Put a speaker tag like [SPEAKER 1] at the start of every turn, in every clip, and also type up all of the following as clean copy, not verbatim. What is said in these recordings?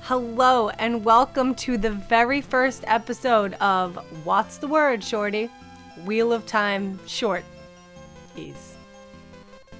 [SPEAKER 1] Hello and welcome to the very first episode of What's the Word, Shortie? Wheel of Time Shorties.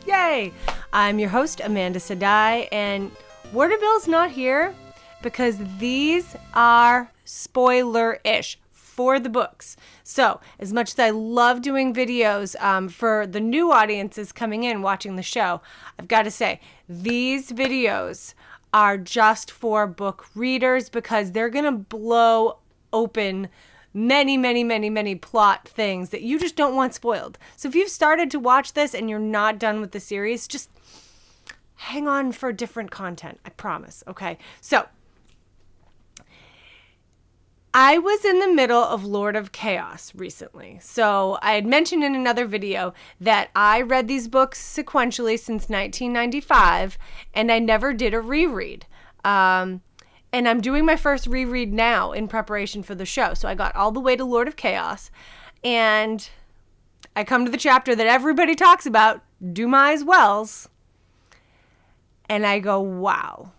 [SPEAKER 1] Yay! I'm your host, Aes Sedai, and Bill's not here because these are spoiler-ish for the books. So, as much as I love doing videos for the new audiences coming in watching the show, I've got to say, these videos are just for book readers because they're going to blow open many plot things that you just don't want spoiled. So if you've started to watch this and you're not done with the series, just hang on for different content. I promise. Okay. So I was in the middle of Lord of Chaos recently. So I had mentioned in another video that I read these books sequentially since 1995, and I never did a reread. And I'm doing my first reread now in preparation for the show. So I got all the way to Lord of Chaos, and I come to the chapter that everybody talks about, Dumai's Wells, and I go, wow,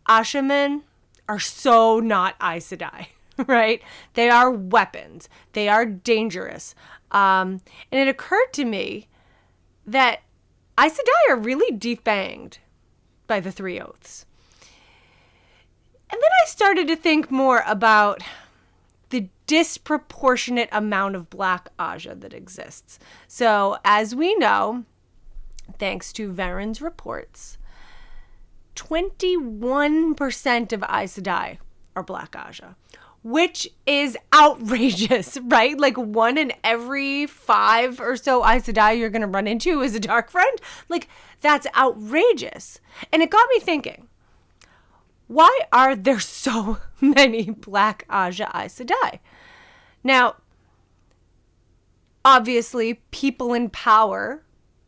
[SPEAKER 1] Ashamen are so not Aes Sedai, right? They are weapons. They are dangerous. And it occurred to me that Aes Sedai are really defanged by the Three Oaths. And then I started to think more about the disproportionate amount of Black Aja that exists. So, as we know, thanks to Varen's reports, 21% of Aes Sedai are Black Aja, which is outrageous, right? Like 1 in every 5 or so Aes Sedai you're going to run into is a dark friend. Like, that's outrageous. And it got me thinking, why are there so many Black Aja Aes Sedai? Now, obviously, people in power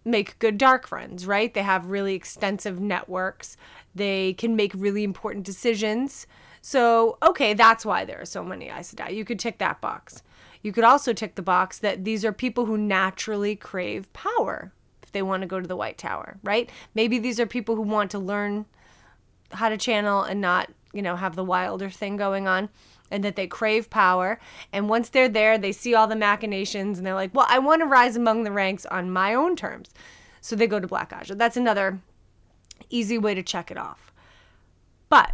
[SPEAKER 1] make good dark friends, right? They have really extensive networks. They can make really important decisions. So, okay, that's why there are so many Aes Sedai. You could tick that box. You could also tick the box that these are people who naturally crave power if they want to go to the White Tower, right? Maybe these are people who want to learn how to channel and not, have the wilder thing going on, and that they crave power. And once they're there, they see all the machinations and they're like, well, I want to rise among the ranks on my own terms. So they go to Black Aja. That's another easy way to check it off. But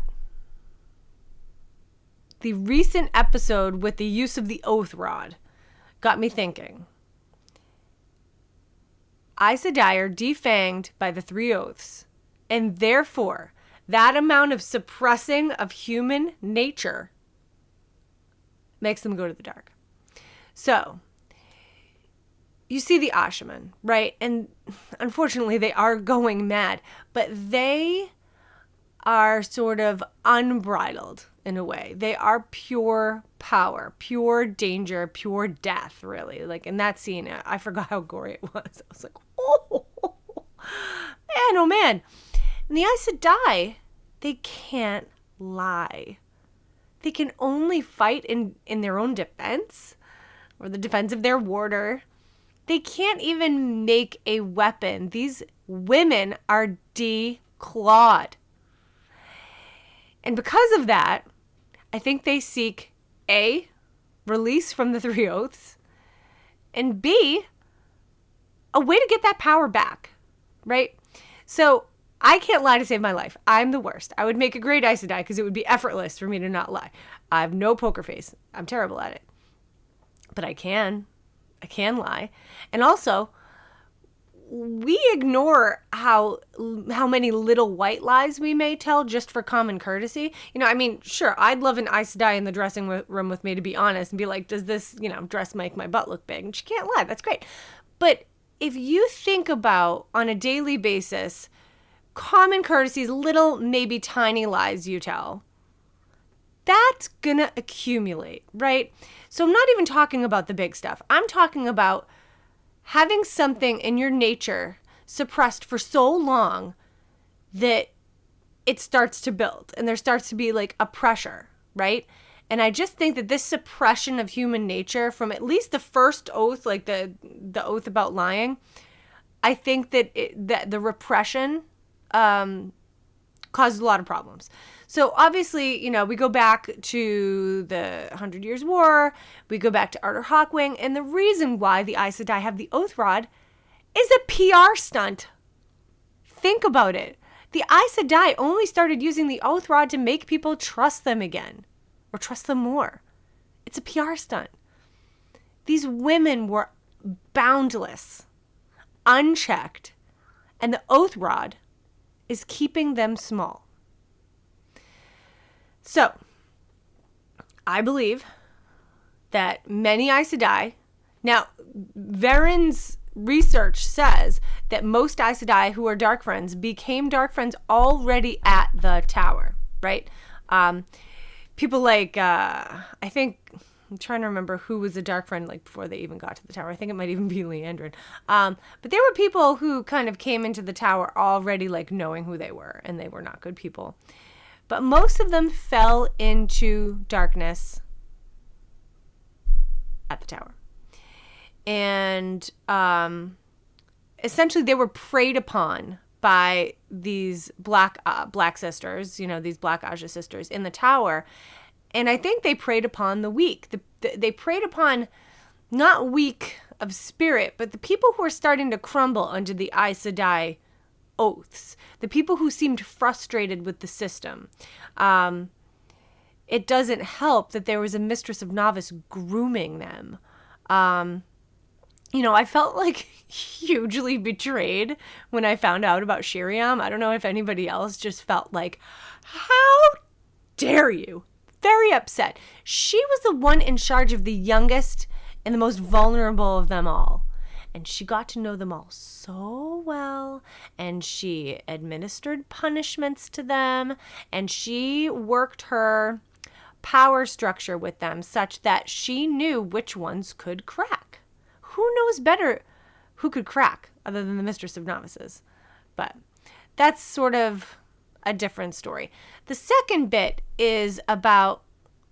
[SPEAKER 1] the recent episode with the use of the Oath Rod got me thinking. Aes Sedai are defanged by the Three Oaths, and therefore that amount of suppressing of human nature makes them go to the dark. So, you see the Ashamen, right? And unfortunately, they are going mad, but they are sort of unbridled in a way. They are pure power, pure danger, pure death, really. Like in that scene, I forgot how gory it was. I was like, oh, man, oh man. And the Aes Sedai, they can't lie. They can only fight in their own defense or the defense of their warder. They can't even make a weapon. These women are declawed. And because of that, I think they seek A, release from the Three Oaths, and B, a way to get that power back, right? So I can't lie to save my life. I'm the worst. I would make a great Aes Sedai because it would be effortless for me to not lie. I have no poker face. I'm terrible at it. But I can lie. And also, we ignore how many little white lies we may tell just for common courtesy. Sure, I'd love an Aes Sedai in the dressing room with me, to be honest, and be like, does this, dress make my butt look big? And she can't lie. That's great. But if you think about, on a daily basis, common courtesies, little, maybe tiny lies you tell, that's gonna accumulate, right? So I'm not even talking about the big stuff. I'm talking about having something in your nature suppressed for so long that it starts to build and there starts to be like a pressure, right? And I just think that this suppression of human nature from at least the first oath, like the oath about lying, I think that that the repression causes a lot of problems. So obviously, you know, we go back to the 100 Years' War, we go back to Arthur Hawkwing, and the reason why the Aes Sedai have the oath rod is a PR stunt. Think about it. The Aes Sedai only started using the oath rod to make people trust them again, or trust them more. It's a PR stunt. These women were boundless, unchecked, and the oath rod is keeping them small. So, I believe that many Aes Sedai, now, Varen's research says that most Aes Sedai who are Dark Friends became Dark Friends already at the tower, right? People like, I think, I'm trying to remember who was a Dark Friend like before they even got to the tower. I think it might even be Leandrin. But there were people who kind of came into the tower already like knowing who they were, and they were not good people. But most of them fell into darkness at the tower. And essentially they were preyed upon by these black sisters, you know, these black Aja sisters in the tower. And I think they preyed upon the weak. They preyed upon not weak of spirit, but the people who are starting to crumble under the Aes Sedai oaths, the people who seemed frustrated with the system. It doesn't help that there was a mistress of novice grooming them. You know, I felt like hugely betrayed when I found out about Shiriam. I don't know if anybody else just felt like, how dare you? Very upset. She was the one in charge of the youngest and the most vulnerable of them all. And she got to know them all so well, and she administered punishments to them, and she worked her power structure with them such that she knew which ones could crack. Who knows better who could crack other than the Mistress of Novices? But that's sort of a different story. The second bit is about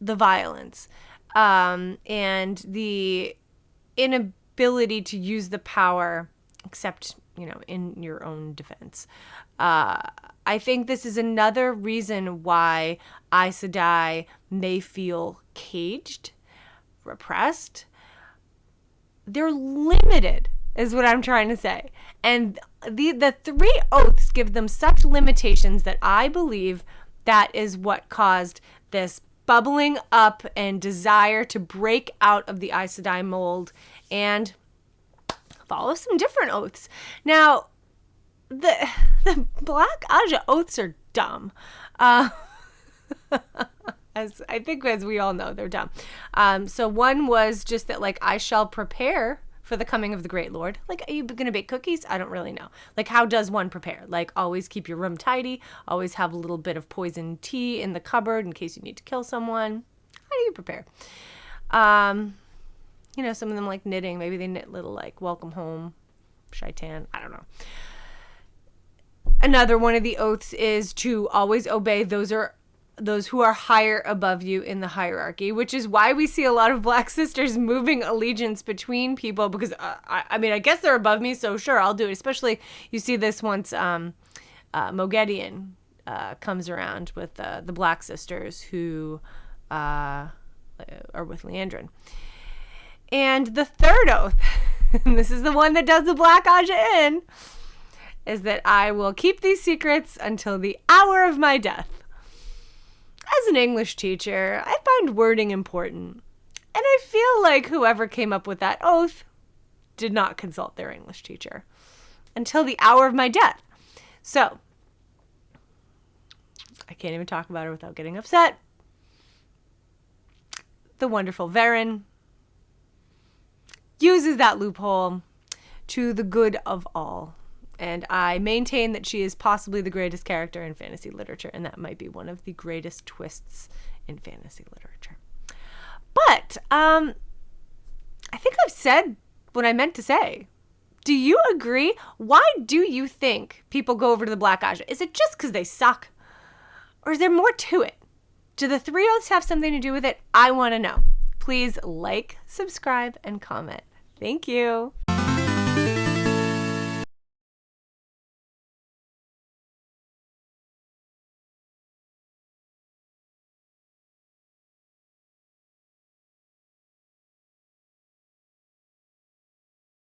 [SPEAKER 1] the violence and the inability to use the power except, you know, in your own defense. I think this is another reason why Aes Sedai may feel caged, repressed. They're limited, is what I'm trying to say. And the three oaths give them such limitations that I believe that is what caused this bubbling up and desire to break out of the Aes Sedai mold and follow some different oaths. Now, the Black Aja oaths are dumb. As we all know, they're dumb. So one was just that, like, I shall prepare for the coming of the Great Lord. Like, are you going to bake cookies? I don't really know. Like, how does one prepare? Like, always keep your room tidy. Always have a little bit of poison tea in the cupboard in case you need to kill someone. How do you prepare? You know, some of them like knitting. Maybe they knit little, like, welcome home, shaitan. I don't know. Another one of the oaths is to always obey those who are higher above you in the hierarchy, which is why we see a lot of Black sisters moving allegiance between people, because I mean, I guess they're above me, so sure, I'll do it. Especially you see this once Moghedien comes around with the Black sisters who are with Leandrin. And the third oath, and this is the one that does the Black Aja in, is that I will keep these secrets until the hour of my death. As an English teacher, I find wording important, and I feel like whoever came up with that oath did not consult their English teacher until the hour of my death. So, I can't even talk about it without getting upset. The wonderful Varen uses that loophole to the good of all. And I maintain that she is possibly the greatest character in fantasy literature, and that might be one of the greatest twists in fantasy literature. But I think I've said what I meant to say. Do you agree? Why do you think people go over to the Black Aja? Is it just because they suck? Or is there more to it? Do the three oaths have something to do with it? I want to know. Please like, subscribe, and comment. Thank you.